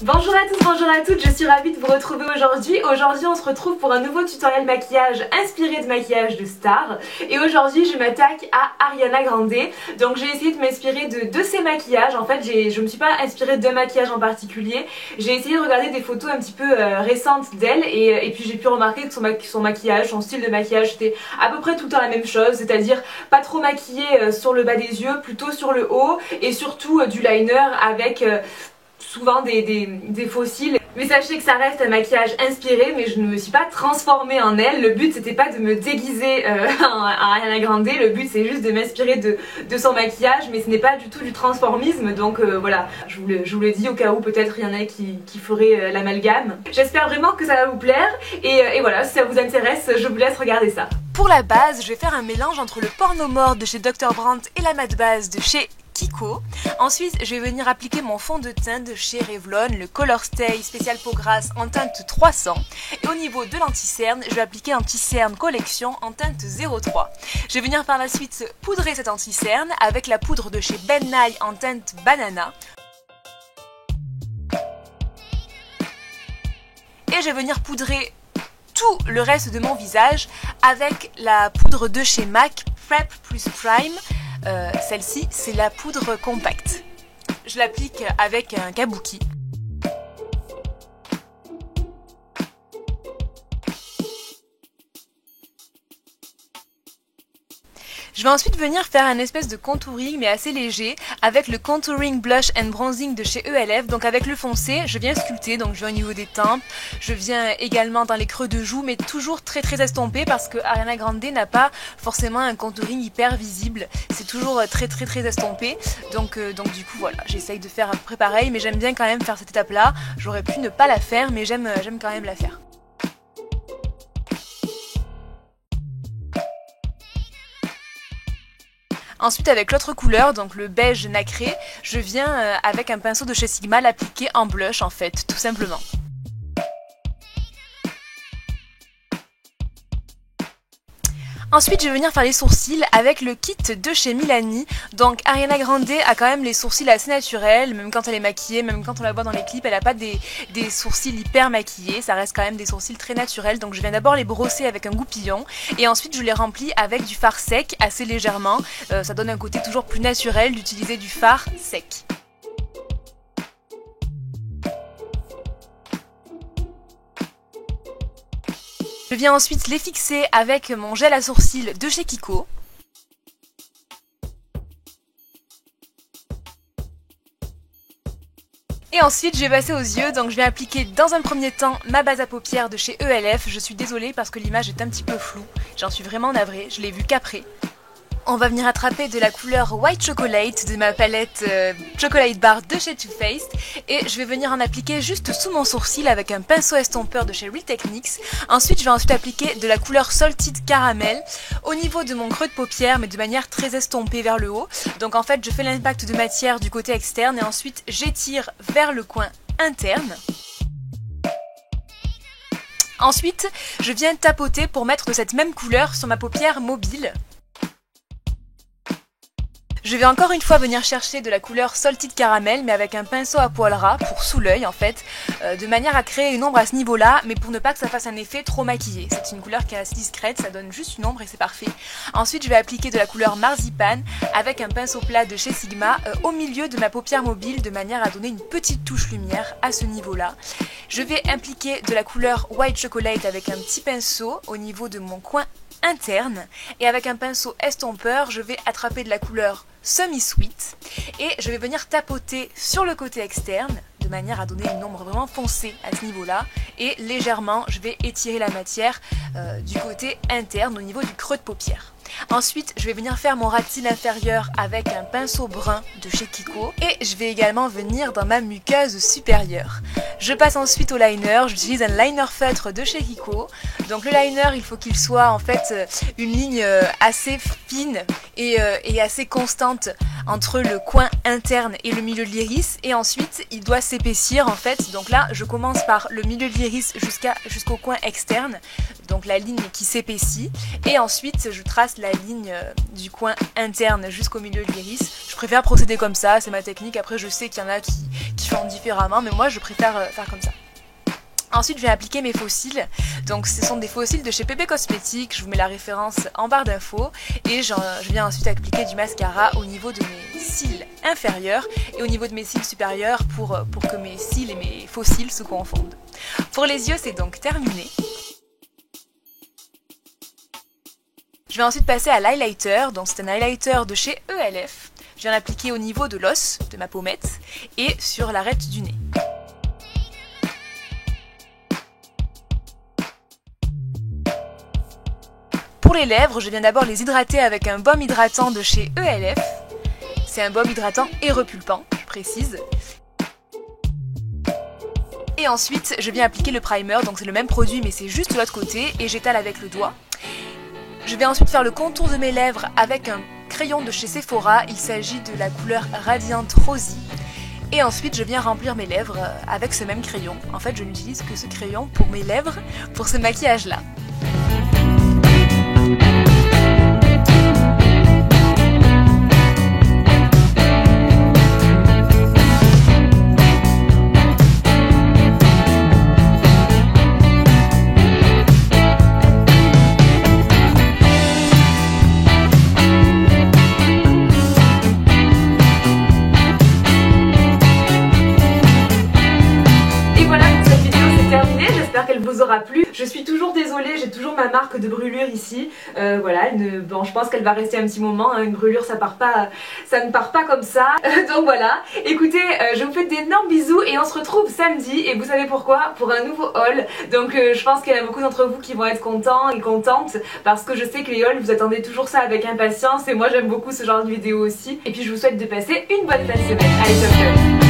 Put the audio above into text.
Bonjour à tous, bonjour à toutes, je suis ravie de vous retrouver aujourd'hui. Aujourd'hui on se retrouve pour un nouveau tutoriel maquillage inspiré de maquillage de stars. Et aujourd'hui je m'attaque à Ariana Grande. Donc j'ai essayé de m'inspirer de ses maquillages. En fait je me suis pas inspirée d'un maquillage en particulier. J'ai essayé de regarder des photos un petit peu récentes d'elle et puis j'ai pu remarquer que son maquillage, son style de maquillage c'était à peu près tout le temps la même chose. C'est-à-dire pas trop maquillée sur le bas des yeux, plutôt sur le haut et surtout du liner avec... souvent des faux cils. Mais sachez que ça reste un maquillage inspiré, mais je ne me suis pas transformée en elle. Le but c'était pas de me déguiser en Ariana Grande, le but c'est juste de m'inspirer de son maquillage, mais ce n'est pas du tout du transformisme, donc voilà, je vous le dis au cas où peut-être il y en a qui feraient l'amalgame. J'espère vraiment que ça va vous plaire, et voilà, si ça vous intéresse, je vous laisse regarder ça. Pour la base, je vais faire un mélange entre le Porno Mort de chez Dr. Brandt et la matte base de chez Kiko. Ensuite, je vais venir appliquer mon fond de teint de chez Revlon, le Color Stay spécial peau grasse en teinte 300. Et au niveau de l'anti-cerne, je vais appliquer anti-cerne collection en teinte 03. Je vais venir par la suite poudrer cet anti-cerne avec la poudre de chez Ben Nye en teinte banana. Et je vais venir poudrer tout le reste de mon visage avec la poudre de chez MAC Prep Plus Prime. Celle-ci, c'est la poudre compacte. Je l'applique avec un kabuki. Je vais ensuite venir faire un espèce de contouring mais assez léger avec le Contouring Blush and Bronzing de chez ELF. Donc avec le foncé, je viens sculpter, donc je viens au niveau des tempes, je viens également dans les creux de joues, mais toujours très estompé parce que Ariana Grande n'a pas forcément un contouring hyper visible. C'est toujours très estompé. Donc du coup voilà, j'essaye de faire à peu près pareil, mais j'aime bien quand même faire cette étape-là. J'aurais pu ne pas la faire, mais j'aime quand même la faire. Ensuite avec l'autre couleur, donc le beige nacré, je viens avec un pinceau de chez Sigma l'appliquer en blush en fait, tout simplement. Ensuite, je vais venir faire les sourcils avec le kit de chez Milani. Donc Ariana Grande a quand même les sourcils assez naturels, même quand elle est maquillée, même quand on la voit dans les clips, elle n'a pas des sourcils hyper maquillés, ça reste quand même des sourcils très naturels. Donc je viens d'abord les brosser avec un goupillon et ensuite je les remplis avec du fard sec assez légèrement. Ça donne un côté toujours plus naturel d'utiliser du fard sec. Je viens ensuite les fixer avec mon gel à sourcils de chez Kiko. Et ensuite je vais passer aux yeux, donc je vais appliquer dans un premier temps ma base à paupières de chez ELF. Je suis désolée parce que l'image est un petit peu floue, j'en suis vraiment navrée, je l'ai vue qu'après. On va venir attraper de la couleur White Chocolate de ma palette Chocolate Bar de chez Too Faced et je vais venir en appliquer juste sous mon sourcil avec un pinceau estompeur de chez Real Techniques. Ensuite, je vais appliquer de la couleur Salted Caramel au niveau de mon creux de paupière mais de manière très estompée vers le haut. Donc en fait, je fais l'impact de matière du côté externe et ensuite j'étire vers le coin interne. Ensuite, je viens tapoter pour mettre de cette même couleur sur ma paupière mobile. Je vais encore une fois venir chercher de la couleur Salted Caramel mais avec un pinceau à poil ras pour sous l'œil en fait, de manière à créer une ombre à ce niveau-là mais pour ne pas que ça fasse un effet trop maquillé. C'est une couleur qui est assez discrète, ça donne juste une ombre et c'est parfait. Ensuite je vais appliquer de la couleur Marzipan avec un pinceau plat de chez Sigma au milieu de ma paupière mobile de manière à donner une petite touche lumière à ce niveau-là. Je vais appliquer de la couleur White Chocolate avec un petit pinceau au niveau de mon coin interne et avec un pinceau estompeur je vais attraper de la couleur Semi Sweet et je vais venir tapoter sur le côté externe de manière à donner une ombre vraiment foncée à ce niveau là et légèrement je vais étirer la matière du côté interne au niveau du creux de paupière. Ensuite, je vais venir faire mon ras de cils inférieur avec un pinceau brun de chez Kiko et je vais également venir dans ma muqueuse supérieure. Je passe ensuite au liner, j'utilise un liner feutre de chez Kiko. Donc le liner, il faut qu'il soit en fait une ligne assez fine et assez constante entre le coin interne et le milieu de l'iris et ensuite il doit s'épaissir en fait. Donc là, je commence par le milieu de l'iris jusqu'au coin externe, donc la ligne qui s'épaissit et ensuite je trace la ligne du coin interne jusqu'au milieu de l'iris. Je préfère procéder comme ça, c'est ma technique. Après je sais qu'il y en a qui font différemment, mais moi je préfère faire comme ça. Ensuite, je vais appliquer mes faux cils. Donc, ce sont des faux cils de chez PP Cosmetics. Je vous mets la référence en barre d'infos. Et je viens ensuite appliquer du mascara au niveau de mes cils inférieurs et au niveau de mes cils supérieurs pour que mes cils et mes faux cils se confondent. Pour les yeux, c'est donc terminé. Je vais ensuite passer à l'highlighter. Donc, c'est un highlighter de chez ELF. Je viens l'appliquer au niveau de l'os de ma pommette et sur l'arête du nez. Pour les lèvres, je viens d'abord les hydrater avec un baume hydratant de chez ELF. C'est un baume hydratant et repulpant, je précise. Et ensuite, je viens appliquer le primer, donc c'est le même produit mais c'est juste de l'autre côté et j'étale avec le doigt. Je vais ensuite faire le contour de mes lèvres avec un crayon de chez Sephora, il s'agit de la couleur Radiant Rosy. Et ensuite, je viens remplir mes lèvres avec ce même crayon. En fait, je n'utilise que ce crayon pour mes lèvres, pour ce maquillage-là. Qu'elle vous aura plu. Je suis toujours désolée, j'ai toujours ma marque de brûlure ici. Voilà, bon, je pense qu'elle va rester un petit moment. Hein. Une brûlure, ça ne part pas comme ça. Donc voilà. Écoutez, je vous fais d'énormes bisous et on se retrouve samedi. Et vous savez pourquoi? Pour un nouveau haul. Donc je pense qu'il y en a beaucoup d'entre vous qui vont être contents et contentes parce que je sais que les hauls, vous attendez toujours ça avec impatience et moi j'aime beaucoup ce genre de vidéo aussi. Et puis je vous souhaite de passer une bonne fin de semaine. Allez, ciao ciao.